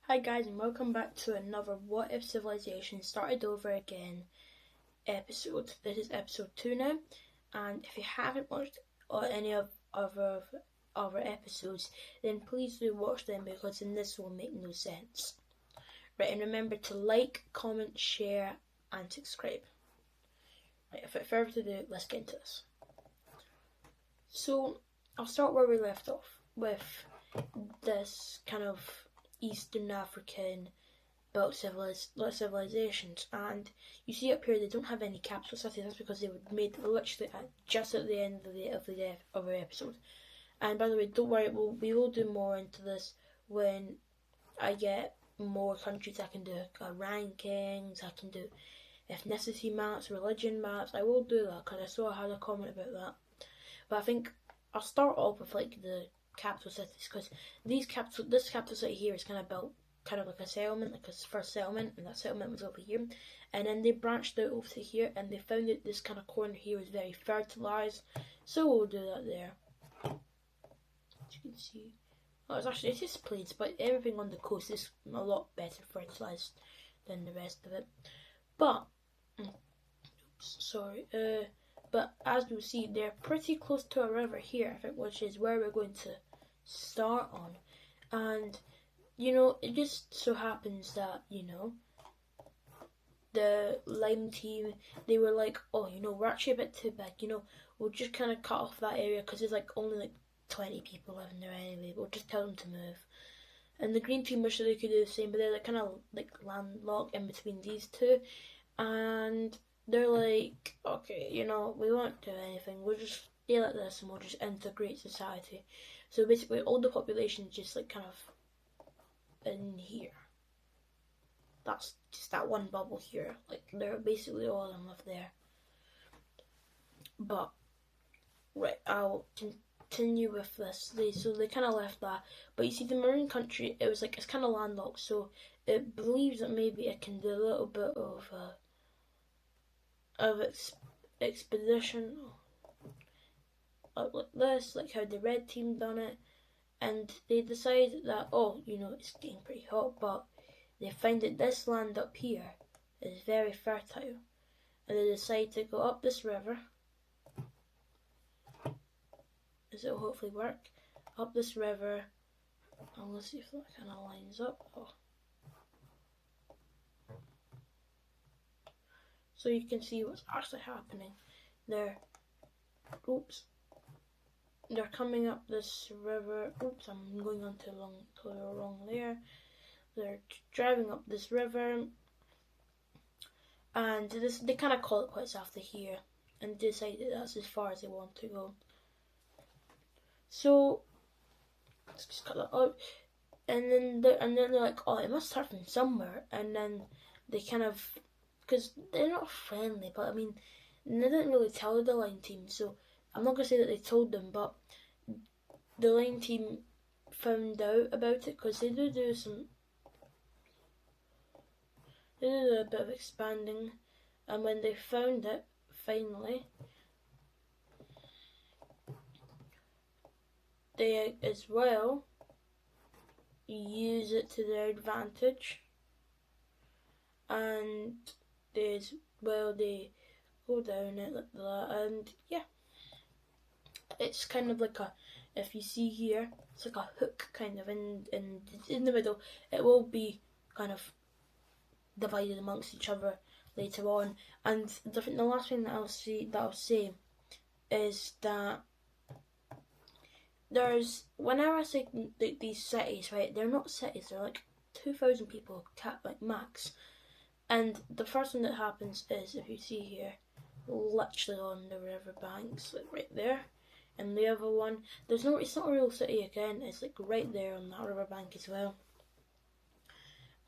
Hi guys, and welcome back to another What If Civilization Started Over Again episode. This is episode 2 now, and if you haven't watched any of other episodes, then please do watch them because in this will make no sense. Right, and remember to like, comment, share, and subscribe. Right, without further ado, let's get into this. So, I'll start where we left off with this kind of Eastern African built civilizations, and you see up here they don't have any capital cities. That's because they were made literally just at the end of the episode. And by the way, don't worry, we will do more into this when I get more countries. I can do rankings, I can do ethnicity maps, religion maps. I will do that because I saw I had a comment about that. But I think I'll start off with like the capital cities, because this capital city here is kind of built kind of like a settlement, like a first settlement, and that settlement was over here, and then they branched out over to here, and they found that this kind of corner here was very fertilized, so we'll do that there. As you can see, it's just plains, but everything on the coast is a lot better fertilized than the rest of it. But but as you see, they're pretty close to a river here, I think, which is where we're going to start on. And it just so happens that the Lime team, they were like, oh, we're actually a bit too big, we'll just kind of cut off that area because there's like only like 20 people living there anyway, we'll just tell them to move. And the Green team wish that they could do the same, but they're like kind of like landlocked in between these two, and they're like, okay, we won't do anything, we'll just stay like this and we'll just integrate society. So basically all the population is just like kind of in here. That's just that one bubble here. Like they're basically all of them live there. But right, I'll continue with this. So they kind of left that. But you see, the Marine country, it's kind of landlocked, so it believes that maybe it can do a little bit of expedition like this, like how the red team done it. And they decided that, it's getting pretty hot, but they find that this land up here is very fertile, and they decide to go up this river. This will hopefully work. Up this river, and let's see if that kind of lines up. So you can see what's actually happening there. They're coming up this river. Oops, I'm going on to the wrong layer. They're driving up this river, and they kind of call it quits after here, and decide that that's as far as they want to go. So let's just cut that out, and then they're like, oh, it must start from somewhere, and then they kind of, because they're not friendly, but I mean, they didn't really tell the Line team, so I'm not going to say that they told them, but the Line team found out about it, because they do a bit of expanding, and when they found it, finally, they as well use it to their advantage, and they go down it like that, and yeah. It's kind of like if you see here, it's like a hook kind of in the middle. It will be kind of divided amongst each other later on. And the last thing that I'll say is that whenever I say these cities, right, they're not cities, they're like 2,000 people like max. And the first one that happens is, if you see here, literally on the river banks, like right there. And the other one, it's not a real city again, it's like right there on that riverbank as well.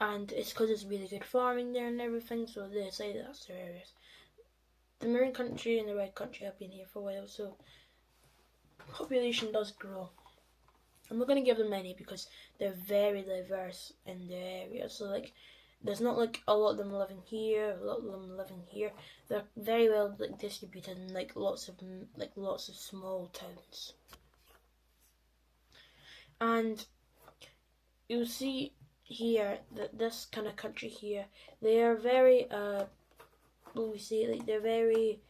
And it's because it's really good farming there and everything, so they say that's their areas. The Marine country and the Red country have been here for a while, so population does grow. I'm not going to give them many because they're very diverse in their area, so like there's not like a lot of them living here, a lot of them living here. They're very well like distributed in like lots of small towns. And you'll see here, this kind of country here, they are very, they're very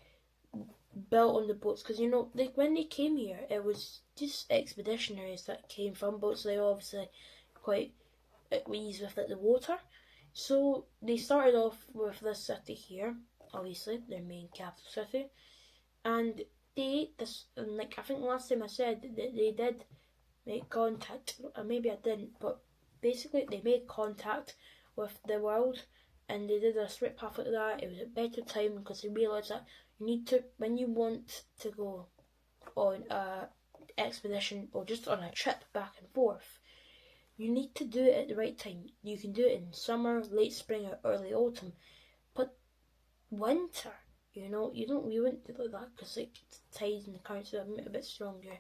built on the boats, because like when they came here, it was just expeditionaries that came from boats. So they were obviously quite at ease with like the water. So they started off with this city here, obviously their main capital city, and like I think last time I said that they did make contact, or maybe I didn't, but basically they made contact with the world, and they did a straight path like that. It was a better time because they realised that you need to, when you want to go on a expedition or just on a trip back and forth, you need to do it at the right time. You can do it in summer, late spring, or early autumn, but winter, we wouldn't do it like that because like the tides and the currents are a bit stronger,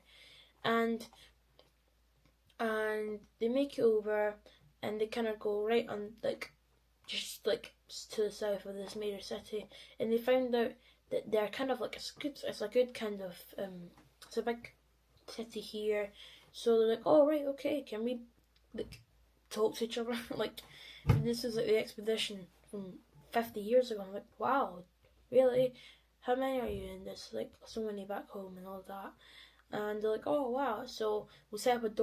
and they make it over, and they kind of go right on like just like to the south of this major city, and they found out that they're kind of like it's a good kind of it's a big city here, so they're like, oh right, okay, can we like talk to each other? Like this is like the expedition from 50 years ago. I'm like, wow, really? How many are you in this? Like so many back home and all that. And they're like, oh wow, so we'll set up like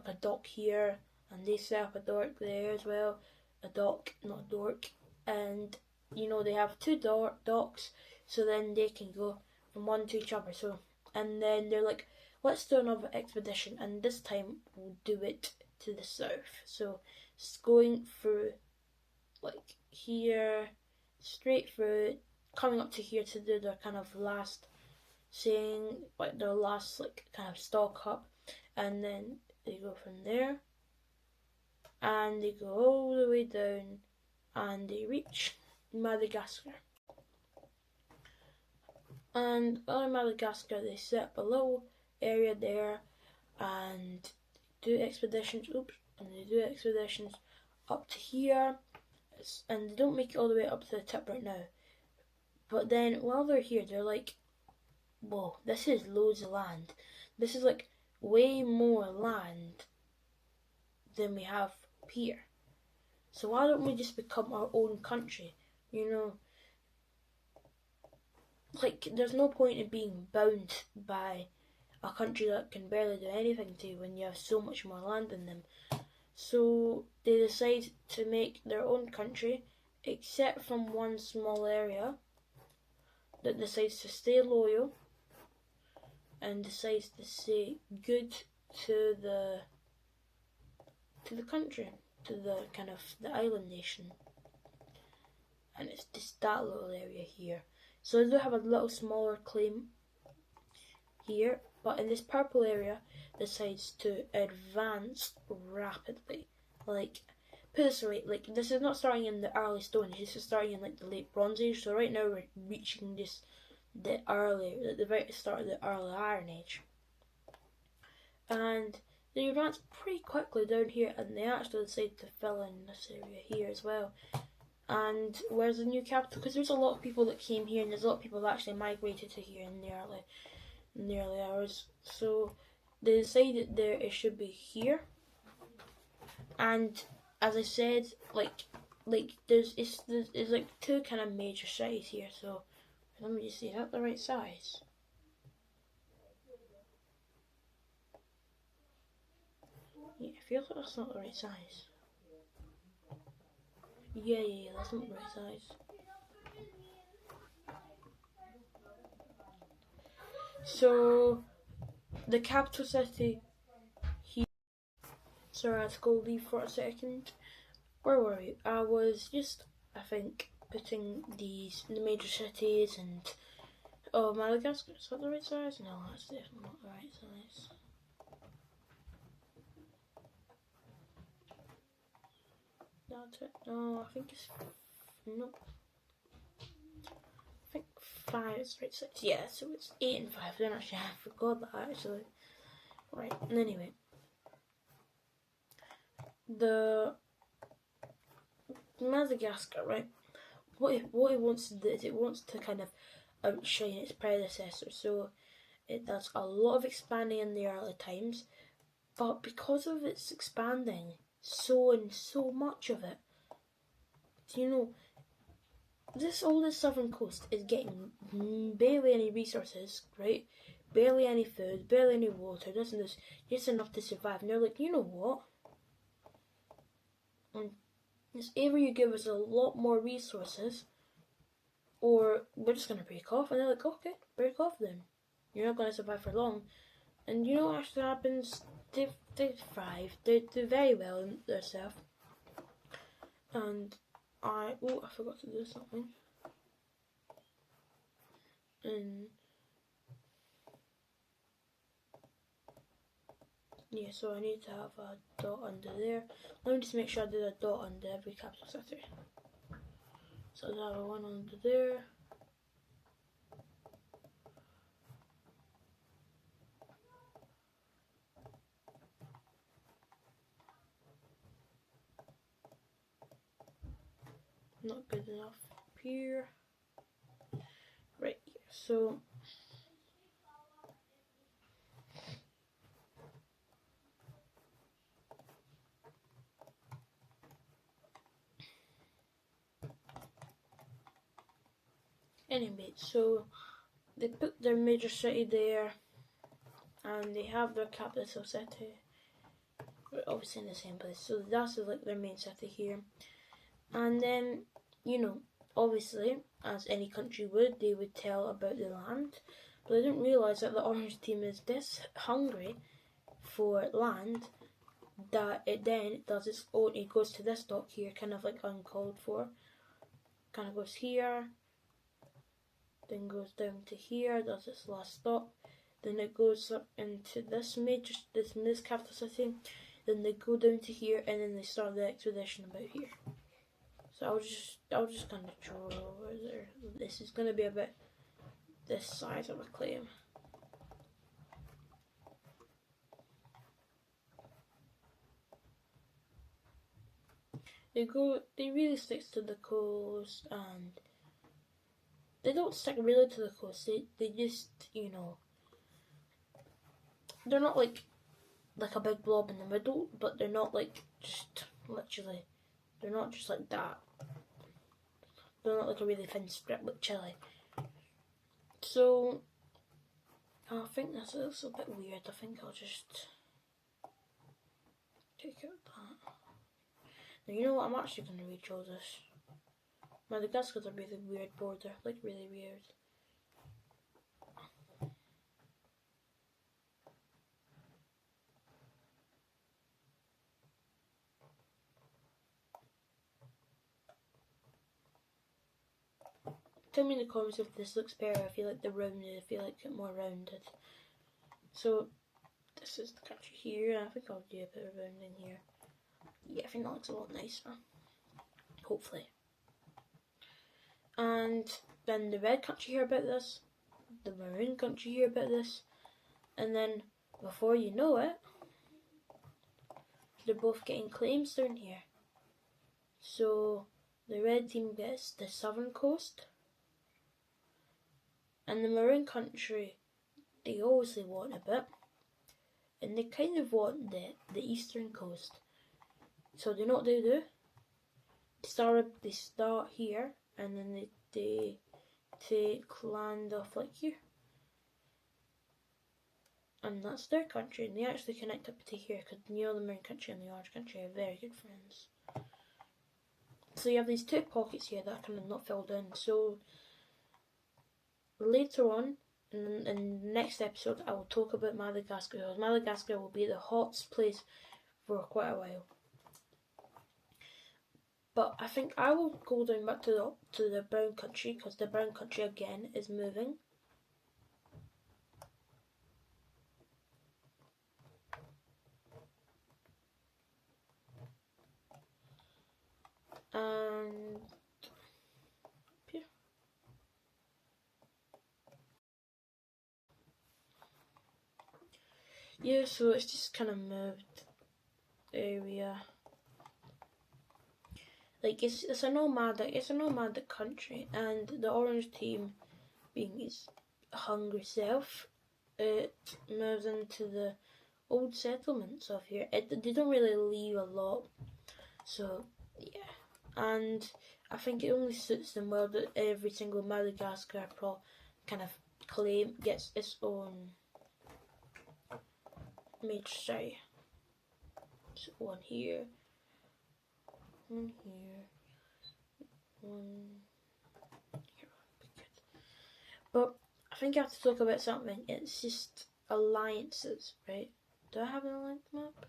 a dock here, and they set up a dock there as well. A dock, not a dork. And they have two docks, so then they can go from one to each other. So, and then they're like, let's do another expedition, and this time we'll do it to the south. So it's going through like here, straight through, coming up to here to do their kind of last saying, like their last like kind of stock up, and then they go from there and they go all the way down and they reach Madagascar. And on Madagascar they set up a little area there and do expeditions up to here, and they don't make it all the way up to the tip right now. But then while they're here, they're like, whoa, this is loads of land. This is like way more land than we have here. So why don't we just become our own country? Like there's no point in being bound by a country that can barely do anything to you when you have so much more land than them. So they decide to make their own country, except from one small area that decides to stay loyal and decides to say good to the country, to the kind of the island nation. And it's just that little area here. So they do have a little smaller claim here, but in this purple area decides to advance rapidly. Like, put this away, like this is not starting in the early Stone Age, this is starting in like the late Bronze Age. So right now we're reaching just the very start of the early Iron Age. And they advance pretty quickly down here, and they actually decide to fill in this area here as well. And where's the new capital? Because there's a lot of people that came here, and there's a lot of people that actually migrated to here in the early hours. So they decided there it should be here. And as I said, like there's like two kind of major cities here. So let me just see, is that the right size? Yeah, I feel like that's not the right size. Yeah, that's not the right size. So the capital city here. Sorry, I had to go leave for a second. Where were we? I was just, I think, putting the major cities and Madagascar. Is that the right size? No, that's definitely not the right size. That's it. No, I think it's nope. I think 5 is the right size. Yeah, so it's 8 and 5. Then actually, I forgot that actually. Right. Anyway, the Madagascar, right? What it wants to do is it wants to kind of outshine its predecessor. So it does a lot of expanding in the early times, but because of its expanding sowing so much of it. So, you know, all this southern coast is getting barely any resources, right? Barely any food, barely any water, this and this, just enough to survive. And they're like, you know what? It's either you give us a lot more resources, or we're just going to break off. And they're like, okay, break off then. You're not going to survive for long. And you know what actually happens? They thrive. They do very well in themselves. And I forgot to do something. And yeah, so I need to have a dot under there. Let me just make sure I did a dot under every capital city. So I'll have a one under there. Not good enough here. Right here. So anyway, so they put their major city there, and they have their capital city. We're obviously in the same place, so that's like their main city here. And then, you know, obviously, as any country would, they would tell about the land, but they didn't realise that the orange team is this hungry for land that it then does its own. It goes to this dot here, kind of like uncalled for. Kind of goes here, then goes down to here, does its last stop. Then it goes up into this capital city. Then they go down to here, and then they start the expedition about here. So I'll just kind of draw over there. This is going to be about this size of a claim. They really stick to the coast, and they don't stick really to the coast. They just, you know, they're not like a big blob in the middle, but they're not like just literally, they're not just like that. They're not like a really thin strip like Chile. So I think this is a bit weird. I think I'll just take out that. Now, you know what? I'm actually going to redraw this. Madagascar's a really weird border, like really weird. Tell me in the comments if this looks better, if you like the rounded, if you like it more rounded. So, this is the country here, I think I'll do a bit of rounding here. Yeah, I think that looks a lot nicer. Hopefully. And then the red country here about this, the maroon country here about this, and then before you know it, they're both getting claims down here. So the red team gets the southern coast, and the maroon country, they obviously want a bit, and they kind of want the eastern coast. So they know what they do. They start here, and then they take land off like here. And that's their country, and they actually connect up to here, because you know the maroon country and the orange country are very good friends. So you have these two pockets here that are kind of not filled in. So later on, in the next episode, I will talk about Madagascar, because Madagascar will be the hottest place for quite a while. But I think I will go down back to the brown country, because the brown country again is moving. And here. Yeah, so it's just kind of moved area. Like it's a nomadic country, and the orange team, being its hungry self, it moves into the old settlements of here. They don't really leave a lot, so yeah. And I think it only suits them well that every single Madagascar pro kind of claim gets its own major. So one here, one here, one here. But I think I have to talk about something. It's just alliances, right? Do I have an alliance map?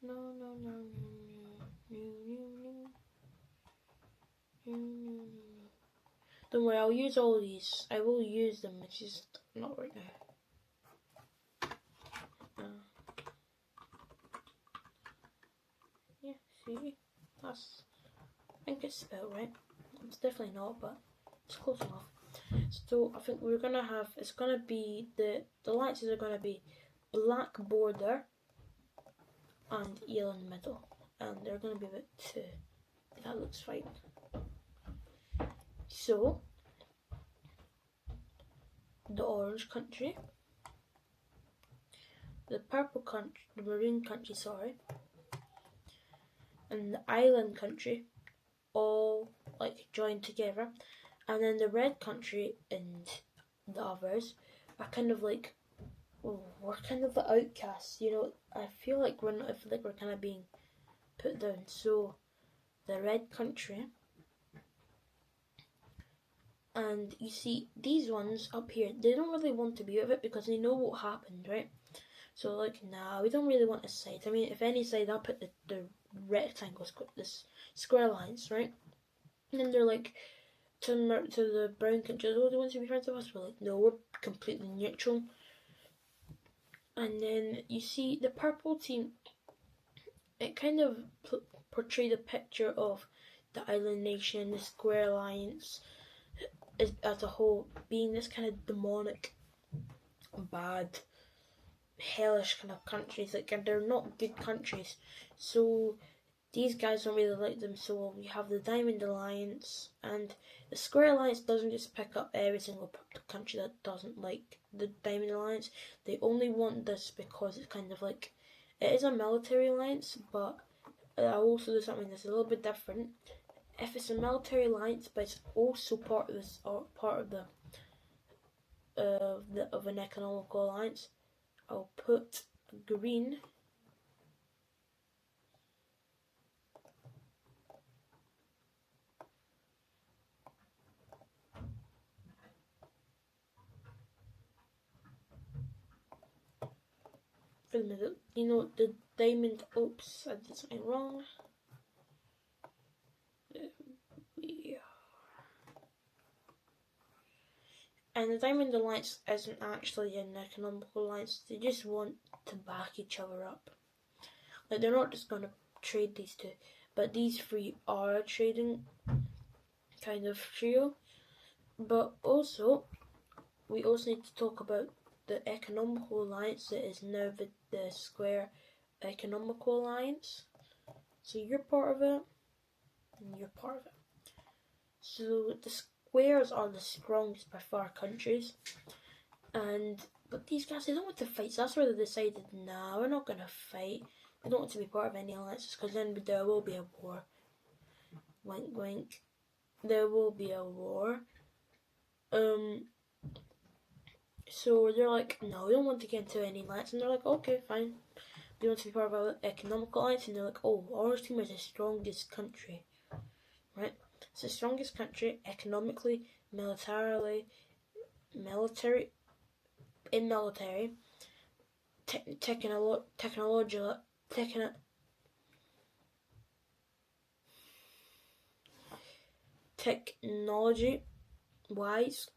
No. Don't worry, I'll use all these. I will use them, it's just not right now. Yeah, see? That's... I think it's about right. It's definitely not, but it's close enough. So I think we're gonna have... It's gonna be... The alliances are gonna be black border and yellow in the middle. And they're gonna be about 2. That looks fine. So... the orange country, the purple country, the maroon country, sorry, and the island country all like joined together, and then the red country and the others are kind of like, we're kind of the outcasts, you know. I feel like we're kind of being put down. So the red country, and you see these ones up here, they don't really want to be out of it because they know what happened, right? So like, nah, we don't really want a side. I mean, if any side, I'll put the rectangles, this square lines, right? And then they're like, to the brown countries, oh, they want to be friends with us. We're like, no, we're completely neutral. And then you see the purple team, it kind of portrayed a picture of the island nation, the square alliance as a whole, being this kind of demonic, bad, hellish kind of countries. Like, and they're not good countries. So these guys don't really like them. So we have the Diamond Alliance, and the Square Alliance doesn't just pick up every single country that doesn't like the Diamond Alliance. They only want this because it's kind of like, it is a military alliance, but I also do something that's a little bit different. If it's a military alliance, but it's also part of this, or part of of an economical alliance, I'll put green for the middle. You know, the diamond, oops, I did something wrong. And the Diamond Alliance isn't actually an economical alliance, they just want to back each other up. Like, they're not just going to trade these two, but these 3 are a trading kind of trio. But also, we also need to talk about the economical alliance that is now the Square Economical Alliance. So you're part of it, and you're part of it. So the squares are the strongest by far countries, but these guys, they don't want to fight. So that's where they decided, nah, we're not gonna fight. We don't want to be part of any alliances, because then there will be a war. Wink, wink. There will be a war. So they're like, no, we don't want to get into any alliance, and they're like, okay, fine. We want to be part of an economical alliance, and they're like, oh, Orange Team is the strongest country, right? It's the strongest country economically, military, technology wise,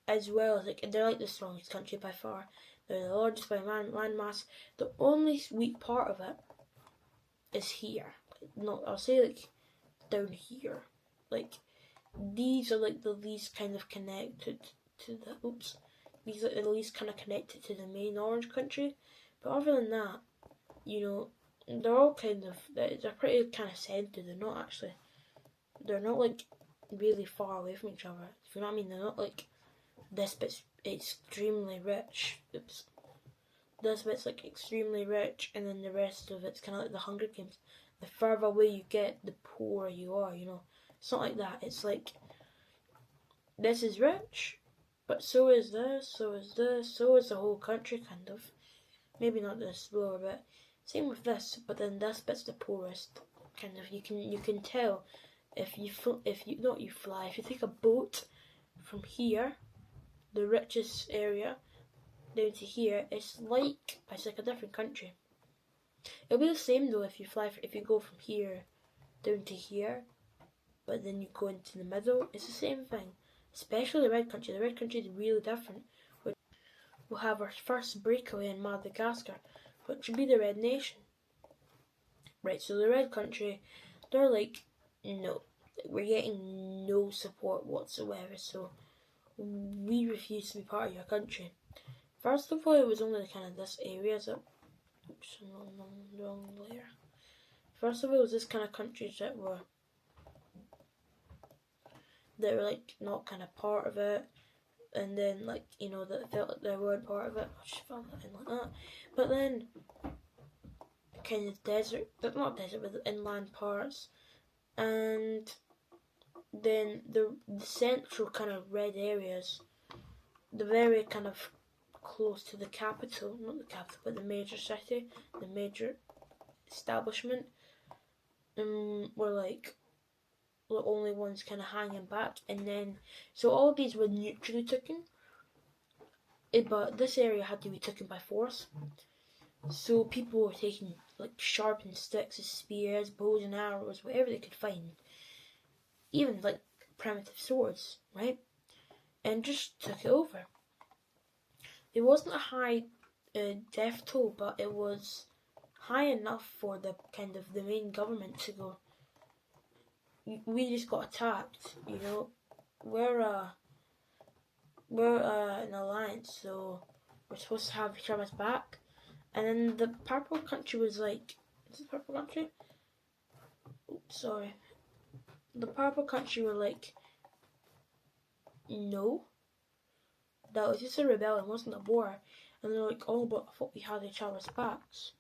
as well as like, they're like the strongest country by far. They're the largest by land mass. The only weak part of it is here. No, I'll say like down here. Like, these are like the least kind of connected to the, these are the least kind of connected to the main orange country. But other than that, you know, they're all kind of, they're pretty kind of centered. They're not like really far away from each other. If you know what I mean, they're not like this bit's extremely rich. Oops. this bit's like extremely rich, and then the rest of it's kind of like the Hunger Games. The further away you get, the poorer you are, you know. It's not like that. It's like, this is rich, but so is this, so is this, so is the whole country, kind of. Maybe not this lower bit. Same with this, but then this bit's the poorest, kind of. You can tell if you take a boat from here, the richest area, down to here, it's like a different country. It'll be the same though if you go from here down to here, but then you go into the middle. It's the same thing. Especially the red country. The red country is really different. We'll have our first breakaway in Madagascar, which will be the red nation. Right, so the red country, they're like, no, we're getting no support whatsoever, so we refuse to be part of your country. First of all, it was only kind of this area, so, oops, wrong layer. First of all, it was this kind of countries that were like not kind of part of it, and then like, you know, that felt like they weren't part of it. I just felt nothing like that. But then kind of desert, but not desert, but the inland parts, and then the central kind of red areas, the very kind of close to the capital, not the capital, but the major city, the major establishment, were like the only ones kind of hanging back. And then, so all of these were neutrally taken, but this area had to be taken by force. So people were taking like sharpened sticks, spears, bows and arrows, whatever they could find, even like primitive swords, right? And just took it over. It wasn't a high death toll, but it was high enough for the kind of the main government to go, we just got attacked, you know. We're an alliance, so we're supposed to have each other's back. And then the purple country was like, is it purple country? Oops, sorry. The purple country were like, no, that was just a rebellion, it wasn't a war. And they're like, oh, but I thought we had each other's backs,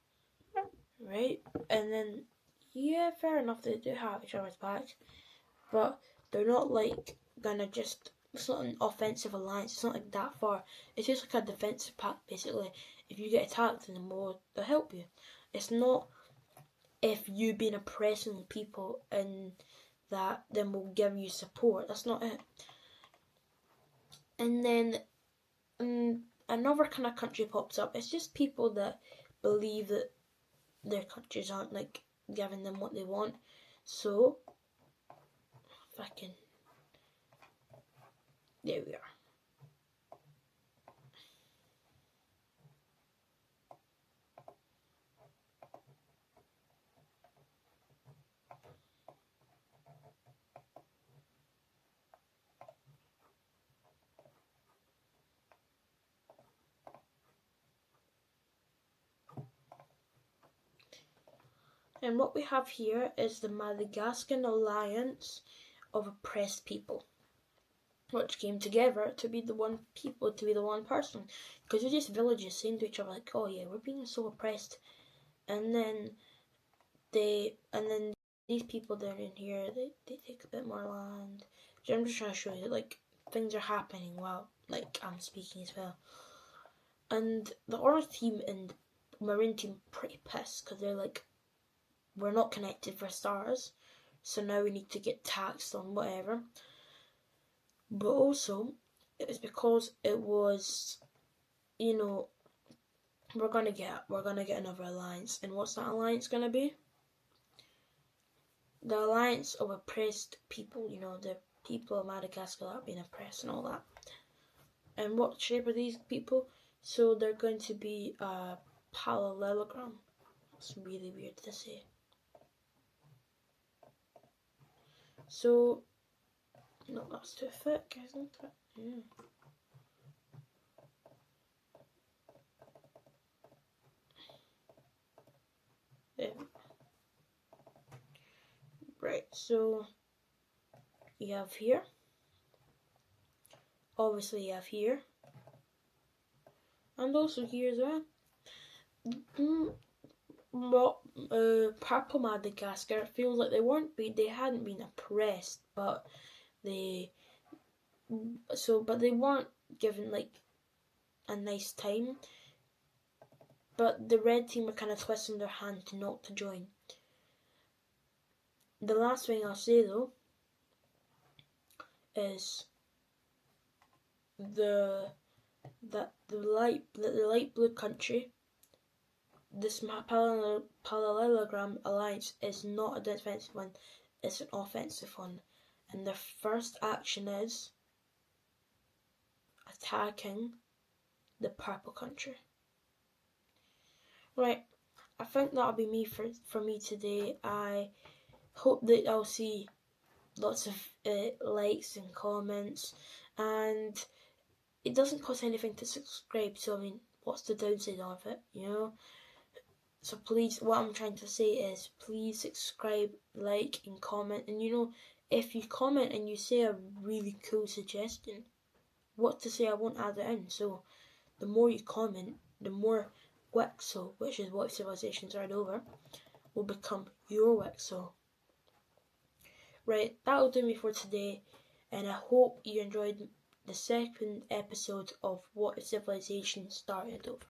right? And then, yeah, fair enough, they do have each other's backs, but they're not like gonna just, it's not an offensive alliance, it's not like that far. It's just like a defensive pact, basically. If you get attacked, then they'll help you. It's not if you've been oppressing people and that, then we'll give you support. That's not it. And then another kind of country pops up. It's just people that believe that their countries aren't like giving them what they want. So, there we are. And what we have here is the Madagascan Alliance of Oppressed People, which came together to be the one people, to be the one person. Because they're just villages saying to each other like, oh yeah, we're being so oppressed. And then these people down in here, they take a bit more land. So I'm just trying to show you that like things are happening while like I'm speaking as well. And the orange team and marine team pretty pissed because they're like, we're not connected for stars, so now we need to get taxed on whatever. But also, it was because it was, you know, we're gonna get another alliance. And what's that alliance gonna be? The alliance of oppressed people, you know, the people of Madagascar that are being oppressed and all that. And what shape are these people? So they're going to be a parallelogram. It's really weird to say. So, no, that's too thick, isn't it? Yeah. Right, so you have here. Obviously you have here. And also here as well. Purple Madagascar feels like they hadn't been oppressed, but they weren't given like a nice time. But the red team are kind of twisting their hand to not to join. The last thing I'll say though is the light blue country, this parallelogram alliance is not a defensive one, it's an offensive one. And their first action is attacking the purple country. Right, I think that'll be me for me today. I hope that I'll see lots of likes and comments, and it doesn't cost anything to subscribe, so I mean, what's the downside of it, you know? So please, what I'm trying to say is, please subscribe, like, and comment. And you know, if you comment and you say a really cool suggestion, what to say, I won't add it in. So the more you comment, the more WICSO, which is What Civilizations Are Over, will become your WICSO. Right, that'll do me for today, and I hope you enjoyed the second episode of What Civilization Started Over.